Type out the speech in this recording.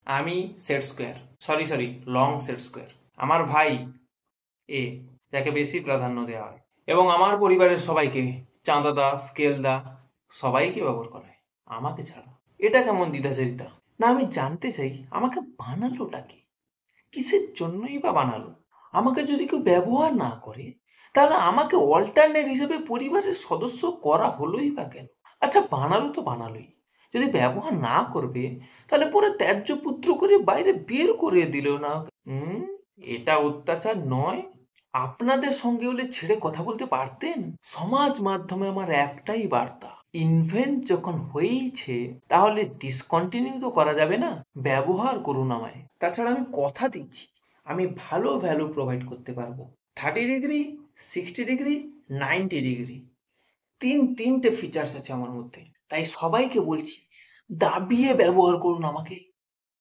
আমি set square, sorry long set square, আমার ভাই এ, যাকে বেশি প্রাধান্য দেওয়া হয়, এবং আমার পরিবারের সবাইকে, চাঁদা দা, স্কেল দা, সবাইকে ব্যবহার করা হয়, আমাকে ছাড়া। এটা কেমন দ্বিধাচরিতা? না, আমি জানতে চাই আমাকে বানালোটা কে, কিসের জন্যই বা বানালো? আমাকে যদি কেউ ব্যবহার না করে, তাহলে আমাকে অল্টারনেট হিসেবে পরিবারের সদস্য করা হলোই বা কেন? আচ্ছা, বানালো তো বানালোই, যদি ব্যবহার না করবে তাহলে পরে ত্যায্য পুত্র করে বাইরে বের করে দিল না। হুম, এটা অত্যাচার নয়? আপনাদের সঙ্গে হলে ছেড়ে কথা বলতে পারতেন? সমাজ মাধ্যমে আমার একটাই বার্তা, ইনভেন্ট যখন হয়েইছে তাহলে ডিসকন্টিনিউ তো করা যাবে না। ব্যবহার করুন আমায়। তাছাড়া আমি কথা দিচ্ছি, আমি ভালো ভ্যালু প্রোভাইড করতে পারবো। 30 ডিগ্রি, 60 ডিগ্রি, 90 ডিগ্রি, তিনটে ফিচার্স আছে আমার মধ্যে। তাই সবাইকে বলছি, দাবিয়ে ব্যবহার করুন আমাকে।